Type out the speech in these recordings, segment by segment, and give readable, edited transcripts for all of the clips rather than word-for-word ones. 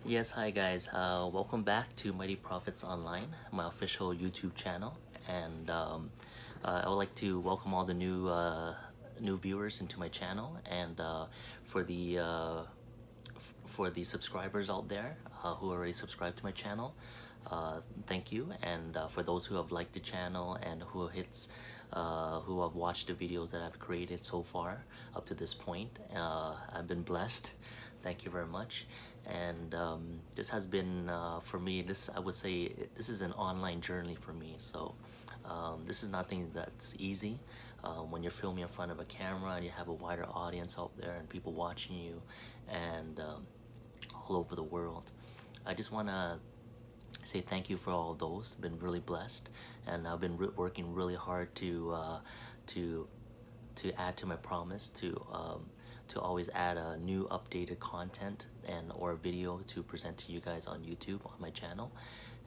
Yes, hi guys. Welcome back to Mighty Profits Online, my official YouTube channel, and I would like to welcome all the new viewers into my channel, and for the for the subscribers out there who already subscribed to my channel, thank you. And for those who have liked the channel and who have watched the videos that I've created so far up to this point, I've been blessed. Thank you very much. And this has been for me, I would say this is an online journey for me. So this is nothing that's easy. When you're filming in front of a camera and you have a wider audience out there and people watching you, and all over the world, I just want to say thank you for all of those. Been really blessed, and I've been working really hard to add to my promise to always add a new updated content and or video to present to you guys on YouTube on my channel.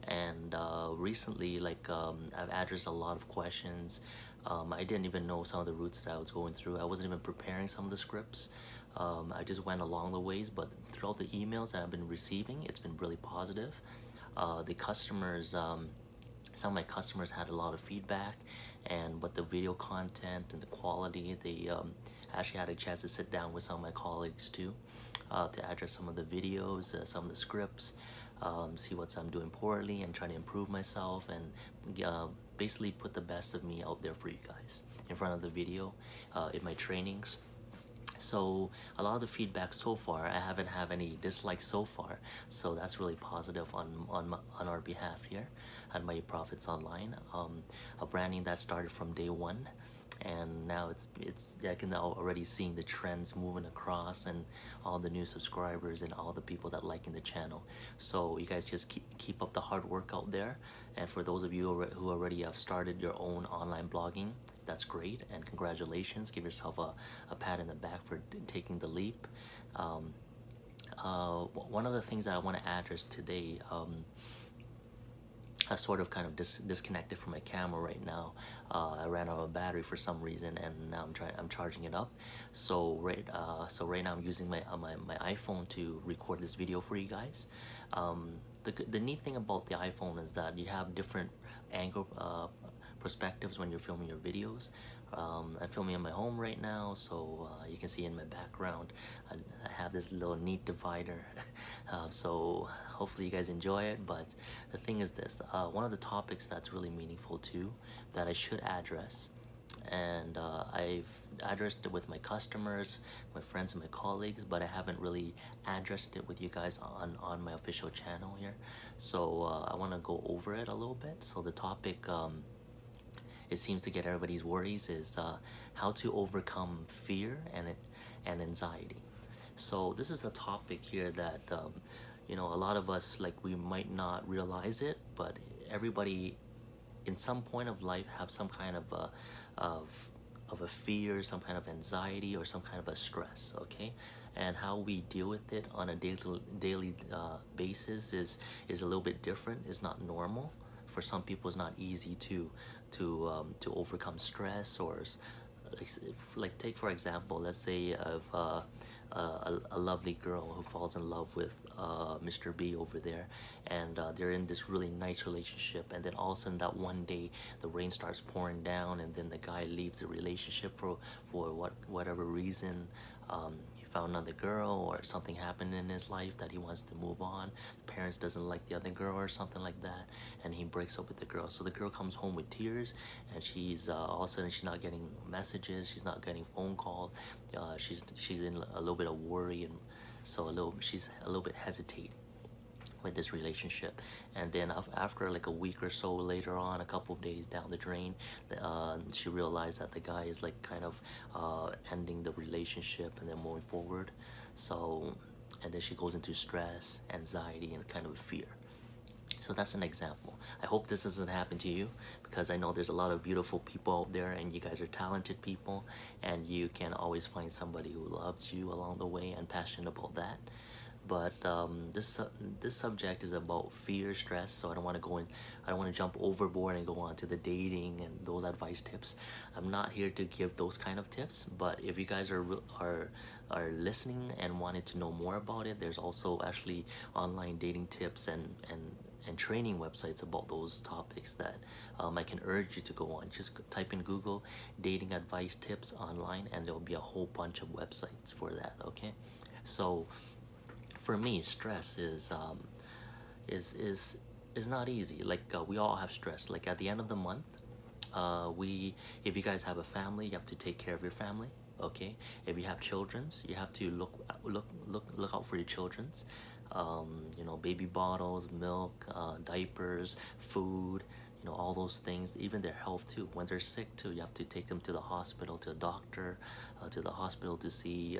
And recently, I've addressed a lot of questions. I didn't even know some of the routes that I was going through. I wasn't even preparing some of the scripts. I just went along the ways, but throughout the emails that I've been receiving, it's been really positive. The customers, some of my customers had a lot of feedback, but the video content and the quality, they actually had a chance to sit down with some of my colleagues too, to address some of the videos, some of the scripts, see what I'm doing poorly and trying to improve myself, and basically put the best of me out there for you guys in front of the video, in my trainings. So a lot of the feedback so far, I haven't had any dislikes so far, so that's really positive on our behalf here at Mighty Profits Online. A branding that started from day one, and now it's I can already seeing the trends moving across, and all the new subscribers and all the people that liking the channel. So you guys just keep up the hard work out there, and for those of you who already have started your own online blogging, that's great, and congratulations. Give yourself a pat in the back for taking the leap. One of the things that I want to address today, I sort of kind of disconnected from my camera right now. I ran out of battery for some reason, and now I'm charging it up. So right now I'm using my iPhone to record this video for you guys. The neat thing about the iPhone is that you have different angle perspectives when you're filming your videos. I'm filming in my home right now, so you can see in my background I have this little neat divider. So hopefully you guys enjoy it. But the thing is this, one of the topics that's really meaningful too, that I should address, and I've addressed it with my customers, my friends, and my colleagues, but I haven't really addressed it with you guys on my official channel here. So I want to go over it a little bit. So the topic, it seems to get everybody's worries, is how to overcome fear and anxiety. So this is a topic here that you know, a lot of us, like, we might not realize it, but everybody in some point of life have some kind of a fear, some kind of anxiety, or some kind of a stress, okay? And how we deal with it on a daily basis is a little bit different. It's not normal. For some people, it's not easy to overcome stress, or like take for example, let's say of a lovely girl who falls in love with Mr. B over there, and they're in this really nice relationship, and then all of a sudden that one day the rain starts pouring down, and then the guy leaves the relationship for whatever reason. He found another girl, or something happened in his life that he wants to move on. The parents doesn't like the other girl or something like that, and he breaks up with the girl. So the girl comes home with tears, and she's all of a sudden she's not getting messages, she's not getting phone calls. She's in a little bit of worry, and so she's a little bit hesitating with this relationship. And then after like a week or so later on, a couple of days down the drain, she realized that the guy is like kind of ending the relationship and then moving forward. So, and then she goes into stress, anxiety, and kind of fear. So that's an example. I hope this doesn't happen to you, because I know there's a lot of beautiful people out there, and you guys are talented people, and you can always find somebody who loves you along the way and passionate about that. But this subject is about fear, stress, so I don't want to go in, I don't want to jump overboard and go on to the dating and those advice tips. I'm not here to give those kind of tips, but if you guys are listening and wanted to know more about it, there's also actually online dating tips and training websites about those topics that I can urge you to go on. Just type in Google dating advice tips online, and there'll be a whole bunch of websites for that. Okay, so for me, stress is not easy. Like we all have stress. Like at the end of the month, we if you guys have a family, you have to take care of your family. Okay, if you have children's, you have to look out for your children's. You know, baby bottles, milk, diapers, food, you know, all those things, even their health too. When they're sick too, you have to take them to the hospital, to a doctor, to the hospital to see,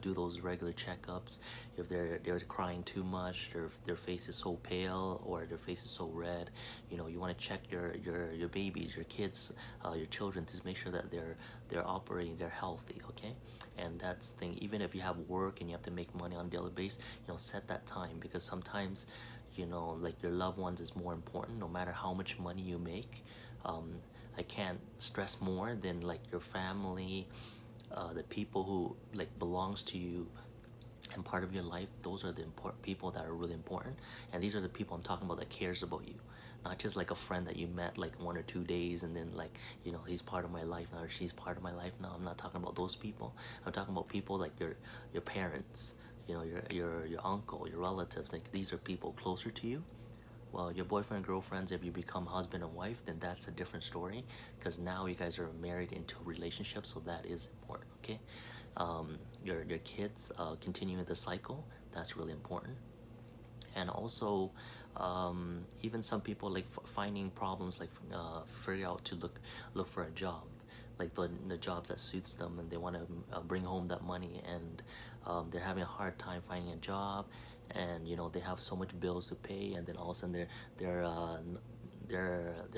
do those regular checkups. If they're crying too much, their face is so pale or their face is so red, you know, you want to check your babies, your kids, your children, to make sure that they're operating, they're healthy. Okay, and that's the thing. Even if you have work and you have to make money on a daily basis, you know, set that time, because sometimes, you know, like your loved ones is more important. No matter how much money you make, I can't stress more than like your family, the people who like belongs to you and part of your life. Those are the important people that are really important, and these are the people I'm talking about that cares about you, not just like a friend that you met like 1 or 2 days and then like, you know, he's part of my life now or she's part of my life now. I'm not talking about those people. I'm talking about people like your parents, you know, your uncle, your relatives. Like these are people closer to you. Well, your boyfriend and girlfriends, if you become husband and wife, then that's a different story, because now you guys are married into a relationship, so that is important. Okay, your kids, continuing the cycle, that's really important. And also, even some people like finding problems, like figure out to look for a job, like the jobs that suits them, and they want to bring home that money, and they're having a hard time finding a job, and you know, they have so much bills to pay, and then all of a sudden they're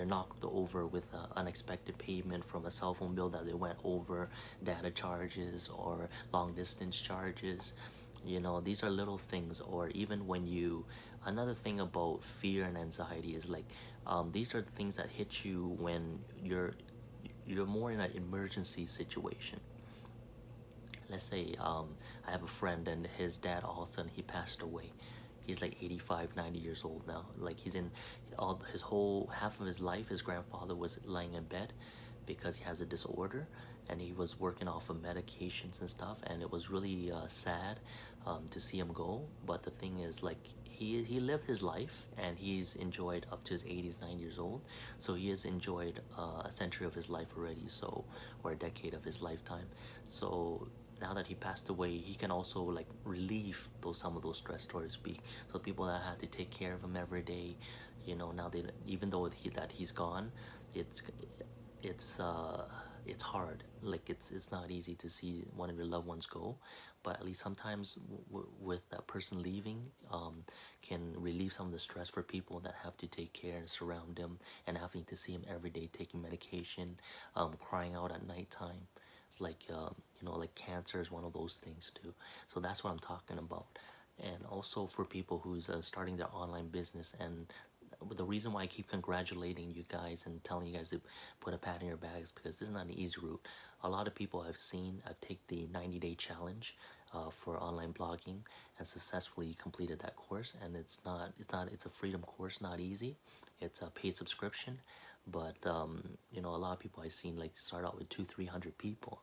knocked over with unexpected payment from a cell phone bill that they went over, data charges or long distance charges. You know, these are little things. Or even when you, another thing about fear and anxiety is like, these are the things that hit you when you're more in an emergency situation. Let's say I have a friend and his dad, all of a sudden he passed away. He's like 85, 90 years old now. Like he's in all his whole half of his life, his grandfather was lying in bed because he has a disorder, and he was working off of medications and stuff, and it was really sad to see him go. But the thing is, like, he lived his life and he's enjoyed up to his 80s, 90 years old. So he has enjoyed a century of his life already, so, or a decade of his lifetime. So now that he passed away, he can also like relieve those, some of those stress, so to speak. So people that have to take care of him every day, you know, now they, even though that he's gone, it's it's uh it's hard. Like it's not easy to see one of your loved ones go, but at least sometimes with that person leaving, can relieve some of the stress for people that have to take care and surround them, and having to see him every day taking medication, crying out at nighttime, like you know, like cancer is one of those things too. So that's what I'm talking about. And also for people who's starting their online business, and the reason why I keep congratulating you guys and telling you guys to put a pat in your bags, because this is not an easy route. A lot of people I've seen, I've taken the 90-day challenge for online blogging and successfully completed that course. And it's a freedom course, not easy. It's a paid subscription, but you know, a lot of people I've seen like start out with 200-300 people,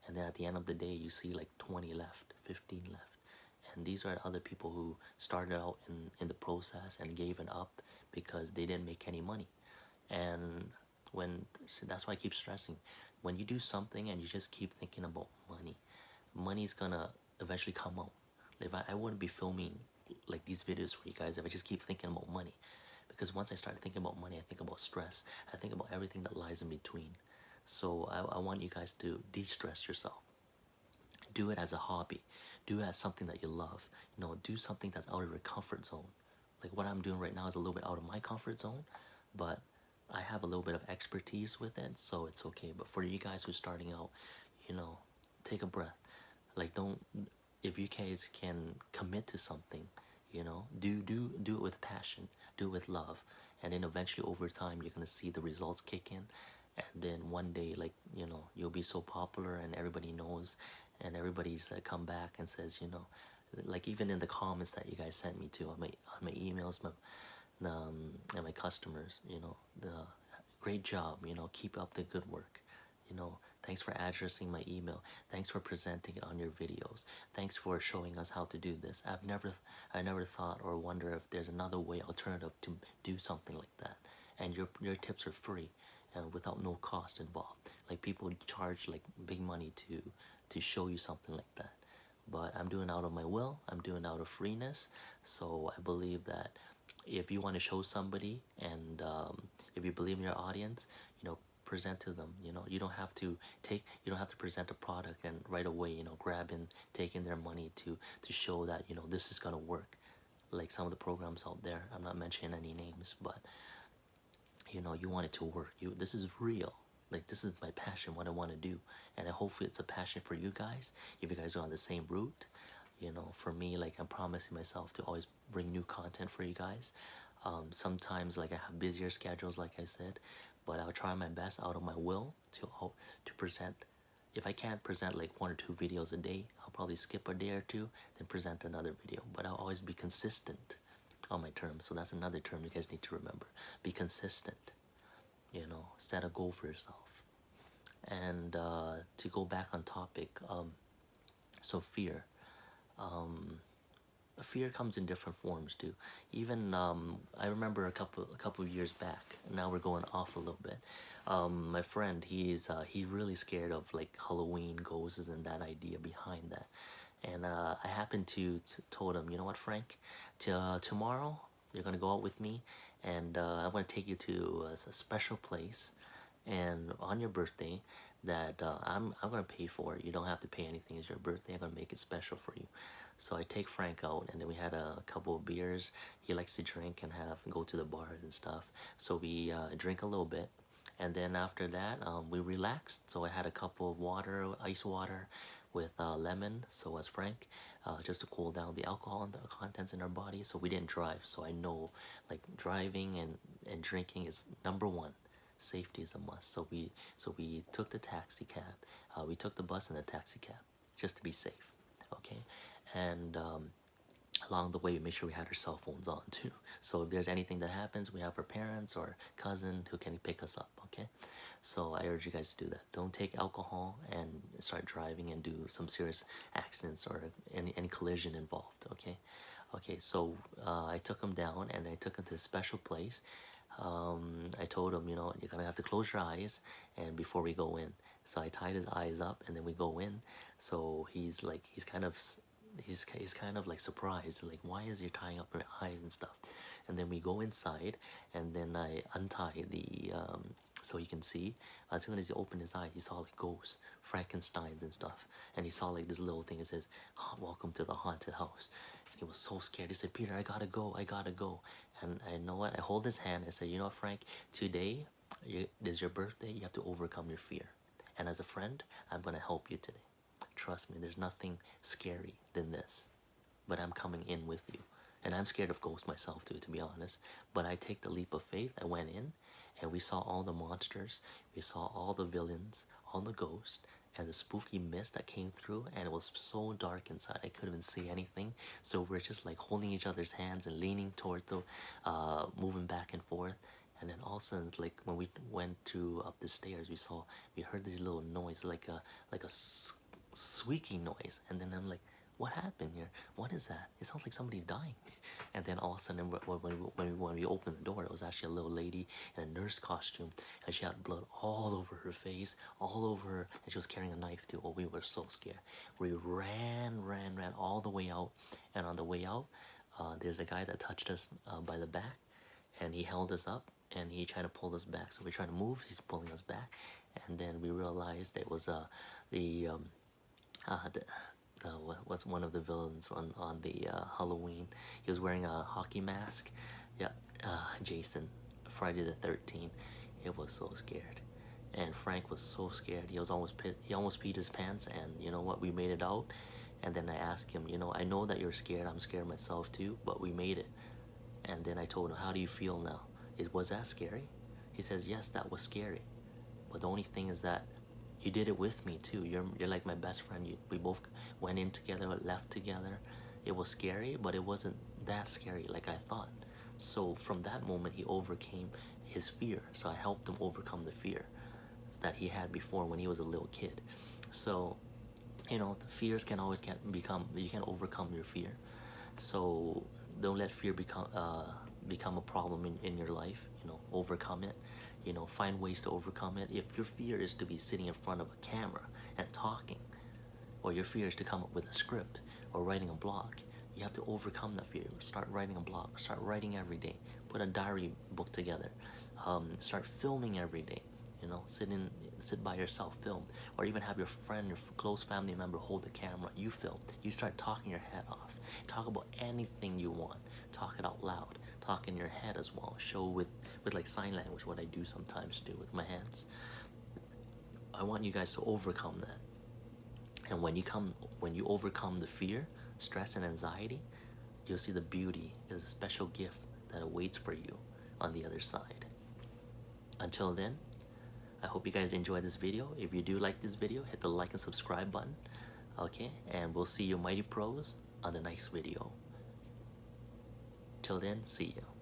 and then at the end of the day you see like 20 left, 15 left. And these are other people who started out in the process and gave it up because they didn't make any money. And when, so that's why I keep stressing, when you do something and you just keep thinking about money, money's gonna eventually come out. If I wouldn't be filming like these videos for you guys if I just keep thinking about money, because once I start thinking about money, I think about stress, I think about everything that lies in between. So I want you guys to de-stress yourself. Do it as a hobby. Do it as something that you love. You know, do something that's out of your comfort zone. Like what I'm doing right now is a little bit out of my comfort zone, but I have a little bit of expertise with it, so it's okay. But for you guys who's starting out, you know, take a breath. Like don't, if you guys can commit to something, you know, do it with passion, do it with love, and then eventually over time you're gonna see the results kick in, and then one day, like, you know, you'll be so popular and everybody knows, and everybody's come back and says, you know, like even in the comments that you guys sent me to on my emails, and my customers, you know, the great job, you know, keep up the good work, you know, thanks for addressing my email, thanks for presenting it on your videos, thanks for showing us how to do this. I never thought or wonder if there's another way, alternative, to do something like that. And your tips are free and without no cost involved. Like people charge like big money to show you something like that, but I'm doing out of my will, I'm doing out of freeness. So I believe that if you want to show somebody, and if you believe in your audience, you know, present to them. You know, you don't have to present a product and right away, you know, grab and taking their money to show that, you know, this is gonna work. Like some of the programs out there, I'm not mentioning any names, but you know, you want it to work. This is real. Like, this is my passion, what I want to do, and hopefully it's a passion for you guys if you guys are on the same route. You know, for me, like, I'm promising myself to always bring new content for you guys. Sometimes, like, I have busier schedules, like I said, but I'll try my best out of my will to present. If I can't present like 1 or 2 videos a day, I'll probably skip a day or two, then present another video. But I'll always be consistent on my terms. So that's another term you guys need to remember. Be consistent. You know, set a goal for yourself. And to go back on topic, so fear. Fear comes in different forms too. Even I remember a couple of years back. Now we're going off a little bit. My friend, he's really scared of like Halloween, ghosts, and that idea behind that. And I happened to told him, you know what, Frank, tomorrow you're gonna go out with me, and I'm gonna take you to a special place, and on your birthday, that I'm gonna pay for it. You don't have to pay anything. It's your birthday. I'm gonna make it special for you. So I take Frank out, and then we had a couple of beers. He likes to drink and go to the bars and stuff. So we drink a little bit, and then after that we relaxed. So I had a couple of ice water with lemon, so as Frank, just to cool down the alcohol and the contents in our body. So we didn't drive, so I know like driving and drinking is number one. Safety is a must. So we took the taxi cab, we took the bus and the taxi cab just to be safe. Okay, and along the way we made sure we had our cell phones on too, so if there's anything that happens, we have our parents or cousin who can pick us up. Okay, so I urge you guys to do that. Don't take alcohol and start driving and do some serious accidents or any collision involved. Okay, so I took him down and I took him to a special place. I told him, you know, you're gonna have to close your eyes and before we go in. So I tied his eyes up and then we go in. So he's kind of like surprised, like, why is he tying up your eyes and stuff? And then we go inside, and then I untie the so you can see. As soon as he opened his eyes, he saw like ghosts, Frankensteins and stuff, and he saw like this little thing that says, oh, welcome to the haunted house. And he was so scared. He said, Peter, I gotta go. And I know what, I hold his hand. I said, you know, Frank, today is your birthday. You have to overcome your fear, and as a friend, I'm gonna help you today. Trust me, there's nothing scary than this. But I'm coming in with you. And I'm scared of ghosts myself too, to be honest. But I take the leap of faith. I went in and we saw all the monsters. We saw all the villains, all the ghosts, and the spooky mist that came through. And it was so dark inside, I couldn't even see anything. So we're just like holding each other's hands and leaning towards the, moving back and forth. And then all of a sudden, like when we went up the stairs, we heard this little noise, like a squeaky noise. And then I'm like, what happened here? What is that? It sounds like somebody's dying. And then all of a sudden, when we opened the door, it was actually a little lady in a nurse costume, and she had blood all over her face, all over her, and she was carrying a knife too. Oh, we were so scared. We ran all the way out, and on the way out, there's a guy that touched us by the back, and he held us up, and he tried to pull us back. So we're trying to move, he's pulling us back, and then we realized it was what's one of the villains on the Halloween. He was wearing a hockey mask. Yeah, Jason, Friday the 13th. It was so scared, and Frank was so scared. He almost peed his pants. And you know what? We made it out, And then I asked him, you know, I know that you're scared, I'm scared myself too, but we made it. And then I told him, how do you feel now? Was that scary? He says, yes, that was scary. But the only thing is that you did it with me too. You're like my best friend. We both went in together, left together. It was scary, but it wasn't that scary like I thought. So from that moment, he overcame his fear. So I helped him overcome the fear that he had before when he was a little kid. So, you know, the fears can always you can overcome your fear. So don't let fear become a problem in your life. You know, overcome it. You know, find ways to overcome it. If your fear is to be sitting in front of a camera and talking, or your fear is to come up with a script or writing a blog, you have to overcome that fear. Start writing a blog, start writing every day, put a diary book together, start filming every day. You know, sit by yourself, film, or even have your friend, your close family member hold the camera. You film. You start talking your head off. Talk about anything you want. Talk it out loud. Talk in your head as well. Show with like sign language, what I do sometimes do with my hands. I want you guys to overcome that. And when you overcome the fear, stress, and anxiety, you'll see the beauty. There's a special gift that awaits for you on the other side. Until then, I hope you guys enjoyed this video. If you do like this video, hit the like and subscribe button. Okay, and we'll see you mighty pros on the next video. Till then, see you.